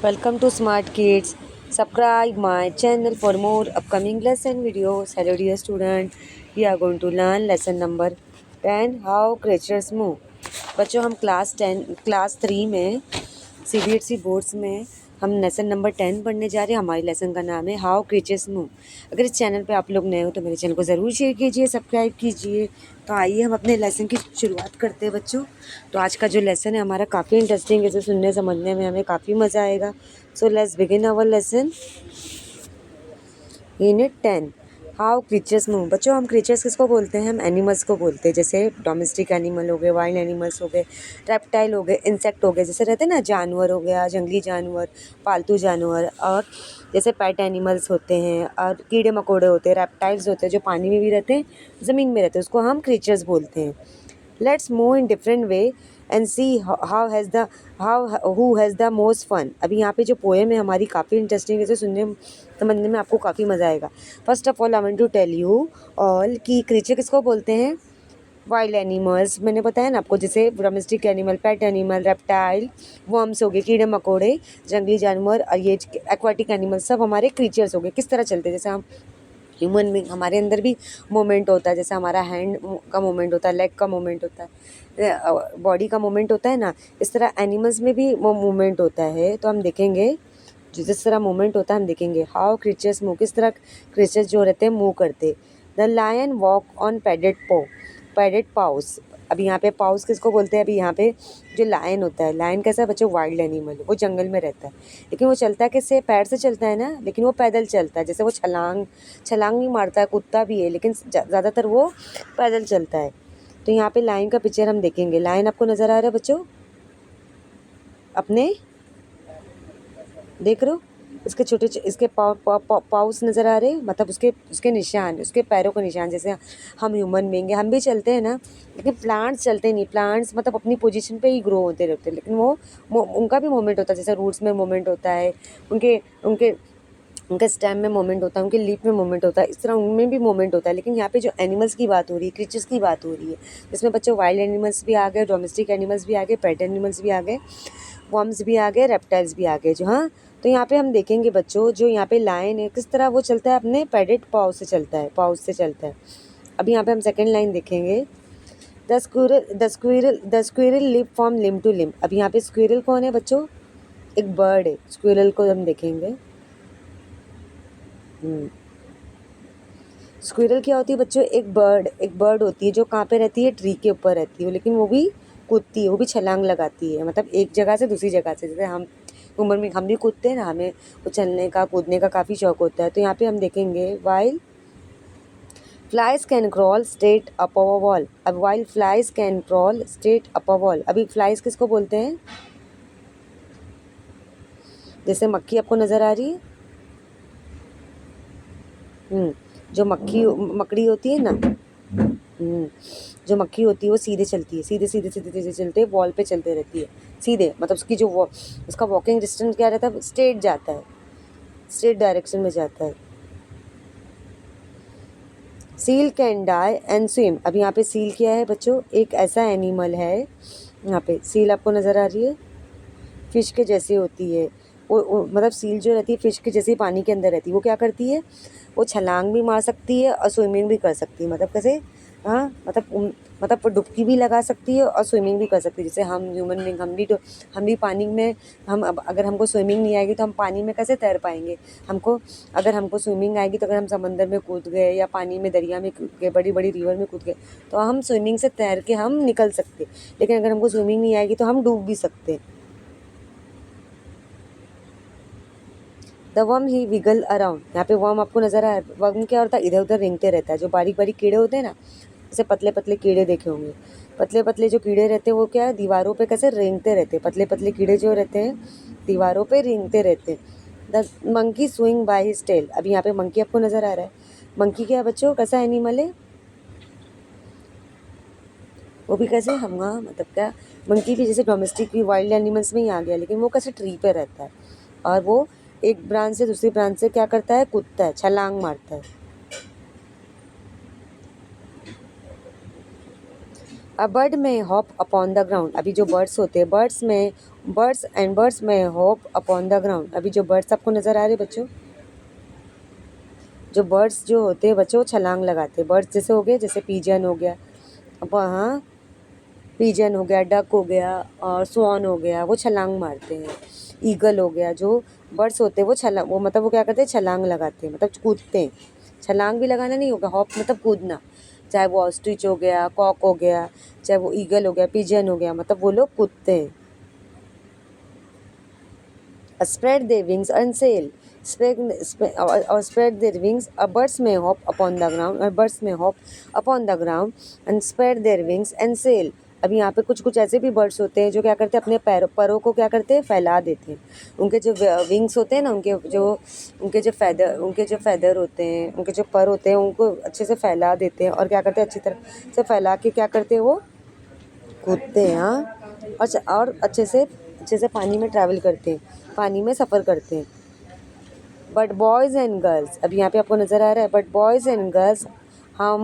Welcome to Smart Kids. Subscribe my channel for more upcoming lesson videos. Hello dear student. We are going to learn lesson number 10 how creatures move. बच्चों हम class 3 में CBSE boards में हम lesson number 10 पढ़ने जा रहे हैं। हमारे लेसन का नाम है हाउ क्रीचर्स मूव। अगर इस चैनल पे आप लोग नए हो तो मेरे चैनल को ज़रूर शेयर कीजिए, सब्सक्राइब कीजिए। तो आइए हम अपने लेसन की शुरुआत करते हैं बच्चों। तो आज का जो लेसन है हमारा काफ़ी इंटरेस्टिंग है, इसे सुनने समझने में हमें काफ़ी मज़ा आएगा। So let's begin our lesson. Unit 10 how creatures move. बच्चों हम क्रीचर्स किसको बोलते हैं? हम एनिमल्स को बोलते हैं, जैसे डोमेस्टिक एनिमल हो गए, वाइल्ड एनिमल्स हो गए, रेप्टाइल हो गए, इंसेक्ट हो गए, जैसे रहते हैं ना जानवर हो गया, जंगली जानवर, पालतू जानवर, और जैसे पेट एनिमल्स होते हैं, और कीड़े मकोड़े होते हैं, रेप्टाइल्स होते हैं जो पानी में भी रहते हैं, ज़मीन में रहते हैं, उसको हम क्रीचर्स बोलते हैं। Let's move in different way and see how who has the most fun. अभी यहाँ पे जो पोएम है हमारी काफ़ी इंटरेस्टिंग है, इसे सुनने समझने में आपको काफ़ी मज़ा आएगा। First of all I want to tell you all कि क्रीचर किसको बोलते हैं? वाइल्ड एनिमल्स मैंने बताया ना आपको, जैसे domestic animal, pet animal, reptile, worms हो गए, कीड़े मकोड़े, जंगली जानवर, और ये एक्वाटिक एनिमल सब हमारे क्रीचर्स हो गए। किस तरह चलते हैं? जैसे हम ह्यूमन बींग, हमारे अंदर भी मोमेंट होता है, जैसे हमारा हैंड का मोमेंट होता है, लेग का मोमेंट होता है, बॉडी का मोमेंट होता है ना, इस तरह एनिमल्स में भी वो मोमेंट होता है। तो हम देखेंगे जिस तरह मूवमेंट होता है हम देखेंगे हाउ क्रीचर्स मूव, किस तरह क्रीचर्स जो रहते हैं मूव करते। The lion walk on padded paws. अभी यहाँ पे पाउस किसको बोलते हैं? अभी यहाँ पे जो लायन होता है, लायन कैसा है बच्चों? वाइल्ड एनिमल, वो जंगल में रहता है, लेकिन वो चलता है किससे? पैर से चलता है ना, लेकिन वो पैदल चलता है। जैसे वो छलांग नहीं मारता है, कुत्ता भी है, लेकिन ज़्यादातर वो पैदल चलता है। तो यहाँ पे लायन का पिक्चर हम देखेंगे। लायन आपको नज़र आ रहा है बच्चों? अपने देख रहे हो? इसके छोटे इसके पाउस नज़र आ रहे हैं, मतलब उसके निशान, उसके पैरों के निशान। जैसे हम ह्यूमन बीइंग हम भी चलते हैं ना, लेकिन प्लांट्स चलते नहीं। प्लांट्स मतलब अपनी पोजीशन पे ही ग्रो होते रहते हैं, लेकिन उनका भी मूवमेंट होता है, जैसे रूट्स में मूवमेंट होता है, उनके उनके उनके स्टेम में मूवमेंट होता है, उनके लीफ में मूवमेंट होता है, इस तरह उनमें भी मूवमेंट होता है। लेकिन यहाँ पे जो एनिमल्स की बात हो रही है, क्रीचर्स की बात हो रही है, जिसमें बच्चों वाइल्ड एनिमल्स भी आ गए, डोमेस्टिक एनिमल्स भी आ गए, पेट एनिमल्स भी आ गए, वर्म्स भी आ गए, रेप्टाइल्स भी आ गए जो। हाँ, तो यहाँ पे हम देखेंगे बच्चों, जो यहाँ पे लायन है किस तरह वो चलता है? अपने पैडेड पाव से चलता है, पाउस से चलता है। अभी यहाँ पे हम सेकेंड लाइन देखेंगे। The squirrel live from limb to limb. अब यहाँ पे स्क्विरल कौन है बच्चों? एक बर्ड है। स्क्विरल को हम देखेंगे। स्क्विरल क्या होती है बच्चों? एक बर्ड होती है जो कहाँ पे रहती है? ट्री के ऊपर रहती है, लेकिन वो भी कूदती है, वो भी छलांग लगाती है, मतलब एक जगह से दूसरी जगह से। जैसे हम उम्र में हम भी कूदते हैं ना, हमें उछलने का, कूदने का काफ़ी शौक होता है। तो यहाँ पे हम देखेंगे while flies can crawl straight up a wall. अब while flies can crawl straight up a wall. अभी फ्लाइज किसको बोलते हैं? जैसे मक्खी आपको नज़र आ रही है, जो मकड़ी होती है ना, जो मक्खी होती है वो सीधे चलती है, सीधे सीधे सीधे सीधे चलते वॉल पे चलते रहती है, सीधे, मतलब उसकी जो उसका वॉकिंग डिस्टेंस क्या रहता है? स्ट्रेट जाता है, स्ट्रेट डायरेक्शन में जाता है। Seal can dive and swim. अब यहाँ पे सील क्या है बच्चों? एक ऐसा एनिमल है, यहाँ पे सील आपको नज़र आ रही है, फिश के जैसे होती है। वो मतलब सील जो रहती है फिश के जैसे पानी के अंदर रहती है। वो क्या करती है? वो छलांग भी मार सकती है और स्विमिंग भी कर सकती है। मतलब कैसे? हाँ, मतलब डुबकी भी लगा सकती है और स्विमिंग भी कर सकती है। जैसे हम ह्यूमन बीइंग, हम भी पानी में, हम अब अगर हमको स्विमिंग नहीं आएगी तो हम पानी में कैसे तैर पाएंगे? अगर हमको स्विमिंग आएगी तो अगर हम समंदर में कूद गए या पानी में, दरिया में कूद गए, बड़ी बड़ी रिवर में कूद गए, तो हम स्विमिंग से तैर के हम निकल सकते। लेकिन अगर हमको स्विमिंग नहीं आएगी तो हम डूब भी सकते। The worm he wiggle around. यहाँ पे वर्म आपको नजर आ रहा है? वर्म क्या होता है? इधर उधर रेंगते रहता है। जो बारीक बारीक कीड़े होते हैं ना, जैसे पतले पतले कीड़े देखे होंगे, पतले पतले जो कीड़े रहते हैं वो क्या है? दीवारों पे कैसे रेंगते रहते हैं। पतले पतले कीड़े जो रहते हैं दीवारों पे रेंगते रहते हैं। The monkey swing by his tail. अभी यहाँ पे मंकी आपको नजर आ रहा है? मंकी क्या है बच्चों? कैसा एनिमल है? वो भी कैसे, हम, हाँ, मतलब क्या, मंकी भी जैसे डोमेस्टिक भी वाइल्ड एनिमल्स में ही आ गया, लेकिन वो कैसे ट्री पे रहता है, और वो एक ब्रांच से दूसरी ब्रांच से क्या करता है? कूदता है, छलांग मारता है। अ बर्ड में हॉप अपॉन द ग्राउंड। अभी जो बर्ड्स होते हैं, बर्ड्स में बर्ड्स में हॉप अपॉन द ग्राउंड। अभी जो बर्ड्स आपको नज़र आ रहे हैं बच्चों, जो बर्ड्स जो होते हैं बच्चों, छलांग लगाते हैं। बर्ड्स जैसे हो गए, जैसे पीजन हो गया, अब हाँ पीजन हो गया, डक हो गया और स्वान हो गया, वो छलांग मारते हैं। ईगल हो गया, जो बर्ड्स होते हैं वो वो मतलब वो क्या करते हैं, छलांग लगाते हैं, मतलब कूदते हैं। छलांग भी लगाना नहीं होगा, हॉप मतलब कूदना। चाहे वो ऑस्ट्रिच हो गया, कॉक हो गया, चाहे वो ईगल हो गया, पिजन हो गया, मतलब वो लोग कूदते हैं। Spread their wings and sail. Spread their wings. Birds may hop upon the ground. Birds may hop upon the ground and spread their wings and sail. अब यहाँ पे कुछ कुछ ऐसे भी बर्ड्स होते हैं जो क्या करते हैं, अपने परों को क्या करते हैं, फैला देते हैं। उनके जो विंग्स होते हैं ना, उनके जो फैदर होते हैं, उनके जो पर होते हैं, उनको अच्छे से फैला देते हैं और क्या करते हैं, अच्छी तरह से फैला के क्या करते हैं, वो कूदते हैं। हाँ, और अच्छे से पानी में ट्रैवल करते हैं, पानी में सफ़र करते हैं। बट बॉयज़ एंड गर्ल्स, अभी यहाँ पे आपको नज़र आ रहा है, but boys and girls how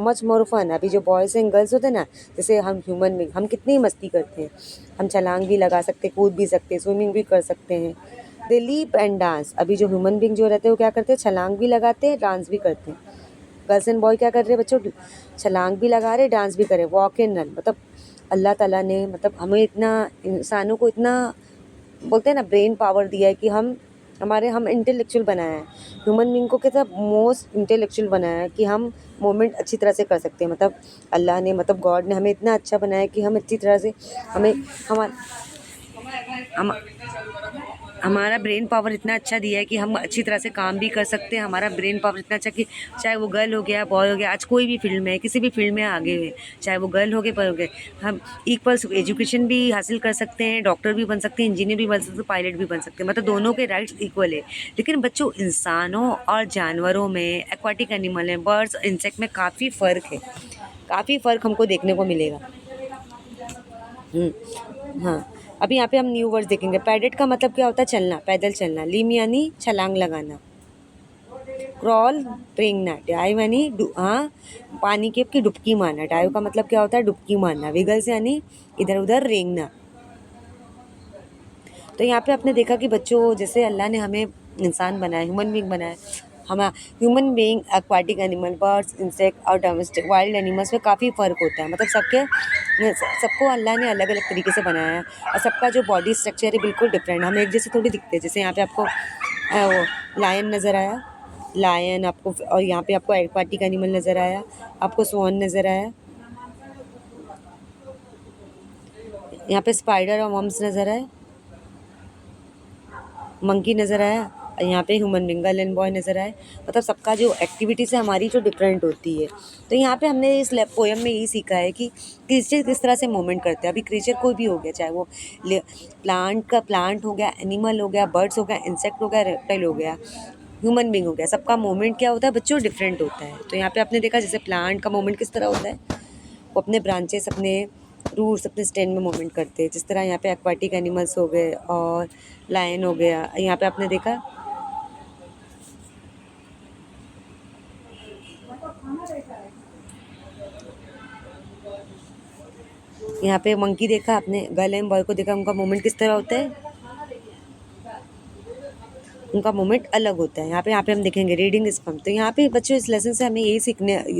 much more fun. अभी जो बॉयज़ एंड गर्ल्स होते हैं ना, जैसे हम ह्यूमन बींग, हम कितनी मस्ती करते हैं। हम छलांग भी लगा सकते हैं, कूद भी सकते हैं, स्विमिंग भी कर सकते हैं। दे लीप एंड डांस। अभी जो ह्यूमन बींग जो रहते हैं वो क्या करते हैं, छलांग भी लगाते हैं, डांस भी करते हैं। गर्ल्स एंड बॉय क्या कर रहे हैं बच्चों, छलांग भी लगा रहे, डांस भी कर रहे। वॉक एंड रन, मतलब अल्लाह ताला ने मतलब हमें इतना, इंसानों को इतना बोलते हैं ना ब्रेन पावर दिया है कि हम इंटेलेक्चुअल बनाया है। ह्यूमन बींग को कैसा मोस्ट इंटेलेक्चुअल बनाया है कि हम मोमेंट अच्छी तरह से कर सकते हैं। मतलब अल्लाह ने, मतलब गॉड ने हमें इतना अच्छा बनाया है कि हम अच्छी तरह से हमें हमारा हम हमारा ब्रेन पावर इतना अच्छा दिया है कि हम अच्छी तरह से काम भी कर सकते हैं। हमारा ब्रेन पावर इतना अच्छा कि चाहे वो गर्ल हो गया, बॉय हो गया, आज कोई भी फील्ड में, किसी भी फील्ड में आगे हुए, चाहे वो गर्ल हो गए, बॉय हो गए, हम इक्वल एजुकेशन भी हासिल कर सकते हैं, डॉक्टर भी बन सकते हैं, इंजीनियर भी बन सकते हैं, पायलट भी बन सकते हैं। मतलब दोनों के राइट्स इक्वल है। लेकिन बच्चों, इंसानों और जानवरों में, एक्वाटिक एनिमल में, बर्ड्स और इंसेक्ट में काफ़ी फ़र्क है। काफ़ी फ़र्क हमको देखने को मिलेगा। हाँ, अभी यहाँ पे हम न्यू वर्ड्स देखेंगे। पैडेड का मतलब क्या होता है, चलना, पैदल चलना। लिम यानी छलांग लगाना। क्रॉल रेंगना। डाइव यानी हाँ, पानी के की डुबकी मारना। डाइव का मतलब क्या होता है, डुबकी मारना। विगल्स यानी इधर उधर रेंगना। तो यहाँ पे आपने देखा कि बच्चों, जैसे अल्लाह ने हमें इंसान बनाया, ह्यूमन बींग बनाया, हम human being, aquatic animal, birds, insect और डोमेस्टिक वाइल्ड एनिमल्स में काफ़ी फ़र्क होता है। मतलब सबको अल्लाह ने अलग अलग तरीके से बनाया है और सबका जो बॉडी स्ट्रक्चर है बिल्कुल डिफरेंट। हम एक जैसे थोड़ी दिखते हैं। जैसे यहाँ पे आपको वो लायन नज़र आया, लायन आपको, और यहाँ पे आपको एक्वाटिक एनिमल नज़र आया, आपको स्वान नज़र आया, यहाँ पे स्पाइडर और वर्म्स नज़र आए, मंकी नज़र आया, यहाँ पे human being, girl and boy नज़र आए। मतलब सबका जो एक्टिविटीज़ है हमारी जो डिफरेंट होती है। तो यहाँ पे हमने इस पोएम में यही सीखा है कि क्रिएचर किस तरह से मूवमेंट करते हैं। अभी क्रिएचर कोई भी हो गया, चाहे वो प्लांट हो गया, एनिमल हो गया, बर्ड्स हो गया, इंसेक्ट हो गया, रेप्टाइल हो गया, ह्यूमन बींग हो गया, सबका मूवमेंट क्या होता है बच्चों, डिफरेंट होता है। तो यहाँ पे आपने देखा जैसे प्लांट का मूवमेंट किस तरह होता है, वो अपने ब्रांचेस, अपने रूट्स, अपने स्टेम में मूवमेंट करते हैं। जिस तरह यहाँ पे एक्वाटिक एनिमल्स हो गए और लायन हो गया, यहाँ पे आपने देखा यहाँ पे मंकी देखा आपने, गर्ल एंड बॉय को देखा, उनका मूवमेंट किस तरह होता है, उनका मूवमेंट अलग होता है। यहाँ पे हम देखेंगे रीडिंग इज फन। तो यहाँ पे बच्चों इस लेसन से हमें यही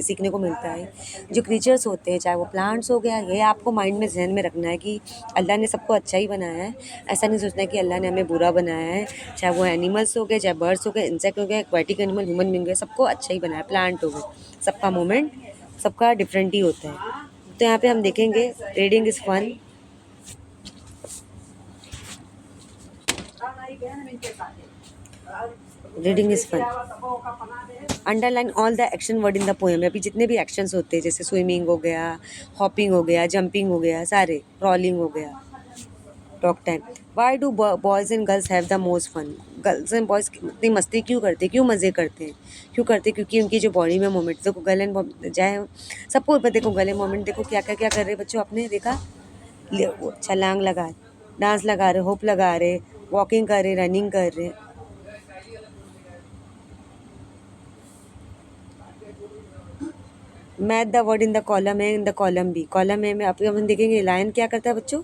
सीखने को मिलता है, जो क्रीचर्स होते हैं, चाहे वो प्लांट्स हो गया, ये आपको माइंड में, जहन में रखना है कि अल्लाह ने सबको अच्छा ही बनाया है। ऐसा नहीं सोचना है कि अल्लाह ने हमें बुरा बनाया है। चाहे वो एनिमल्स हो गए, चाहे बर्ड्स हो गए, इंसेक्ट हो गए, एक्वाटिक एनिमल, ह्यूमन बींग हो गए, सबको अच्छा ही बनाया। प्लांट हो गए, सबका मूवमेंट सबका डिफरेंट ही होता है। तो यहाँ पे हम देखेंगे reading is fun. Reading is fun. Underline all the action word in the poem. अभी जितने भी एक्शंस होते हैं, जैसे स्विमिंग हो गया, हॉपिंग हो गया, जंपिंग हो गया, सारे, क्रॉलिंग हो गया, talk time. Why do boys and girls have the most fun. Girls and boys इतनी मस्ती क्यों करते हैं, क्यों मज़े करते हैं, क्यों करते हैं? क्योंकि उनकी जो बॉडी में मोमेंट, देखो गर्ल एंड चाहे सबको ऊपर देखो, गर्ल एंड मोमेंट देखो क्या क्या क्या कर रहे हैं बच्चों, आपने देखा, वो छलांग लगा रहे, डांस लगा रहे, होप लगा रहे, वॉकिंग कर रहे, रनिंग कर रहे। Match the word in the column A, in the column B. Column A में आप हम देखेंगे लायन क्या करता है बच्चों,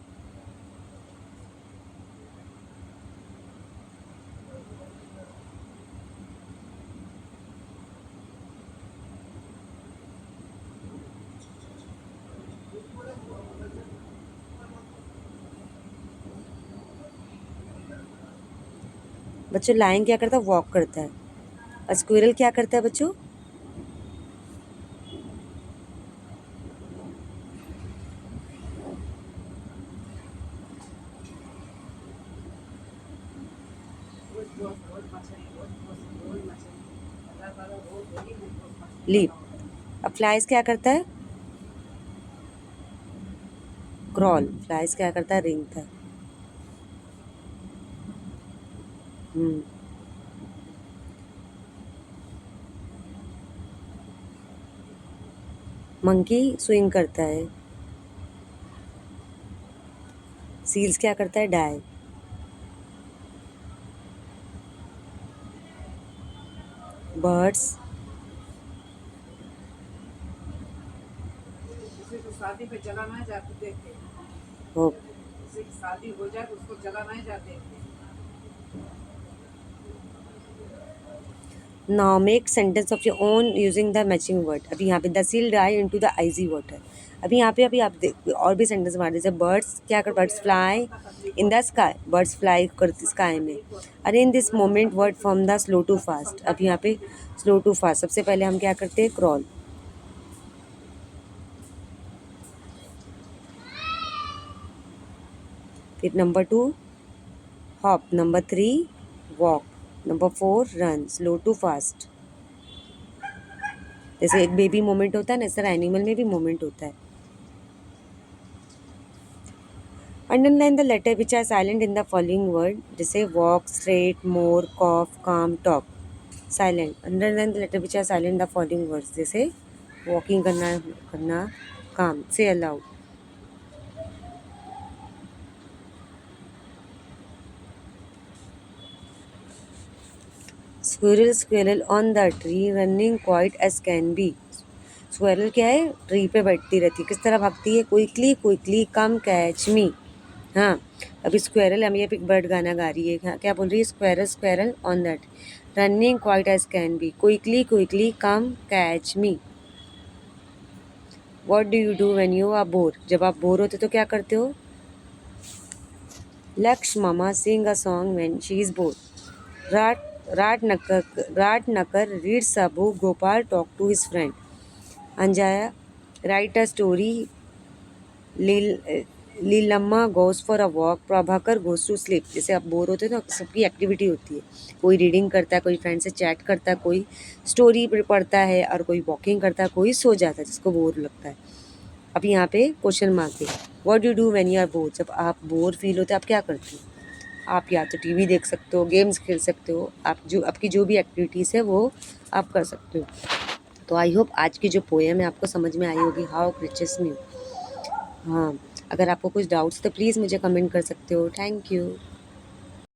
बच्चों लायन क्या करता है? वॉक करता है। और स्क्विरल क्या करता है बच्चों? लीप। अब फ्लाइज क्या करता है? क्रॉल। फ्लाइज क्या करता है? रेंगता है। मंकी स्विंग करता है। सील्स क्या करता है? डाई। बर्ड्स शादी पे जलाना जाते थे। हो शादी हो जाए तो उसको जलाना जाते थे। Now make sentence of your own using the matching word. अभी यहाँ पे the seal dive into the icy water. अभी यहाँ पे अभी आप और भी सेंटेंस मार दीजिए। बर्ड्स क्या कर? Birds fly in the sky. Birds fly करती स्काई में। अरे in this moment word from the slow to fast. अब यहाँ पे स्लो टू फास्ट सबसे पहले हम क्या करते हैं? क्रॉल। फिर number 2 hop, number 3 walk, number 4 run, slow to fast. जैसे एक बेबी मोमेंट होता है ना, सर एनिमल में भी मोमेंट होता है। Underline the letter which are silent in the following word. जैसे walk, straight, more, cough, calm, talk. Silent. Underline the letter which are silent the following words. जैसे walking करना, काम, से aloud. Squirrel squirrel on the tree running quite as can be. Squirrel क्या है? Tree पे बैठती रहती है। किस तरह भागती है? क्विकली क्विकली कम कैच मी। हाँ, अभी स्क्वेरल हम ये बिग बर्ड गाना गा रही है। हाँ, क्या बोल रही है? Squirrel squirrel on that running quite as can be quickly quickly come catch me. What do you do when you are bore. जब आप बोर होते तो क्या करते हो? लक्ष्य मामा sing a song when she is bore. राट राट नकर reads a book. Gopal talk to his friend. Anjaya write a story. Leelamma goes for a walk. Prabhakar goes to sleep. जैसे आप बोर होते हो तो सबकी एक्टिविटी होती है। कोई रीडिंग करता है, कोई फ्रेंड से चैट करता है, कोई स्टोरी पढ़ता है, और कोई वॉकिंग करता है, कोई सो जाता है जिसको बोर लगता है। अब यहाँ पे क्वेश्चन मार्क है। What do do when you are bore. जब आप बोर फील होते हैं आप क्या करते हो? आप या तो टीवी देख सकते हो, गेम्स खेल सकते हो, आप जो आपकी जो भी एक्टिविटीज़ है वो आप कर सकते हो। तो आई होप आज की जो पोएम है आपको समझ में आई होगी, हाउ क्रिचेस न्यू। हाँ, अगर आपको कुछ डाउट्स तो प्लीज़ मुझे कमेंट कर सकते हो। Thank you.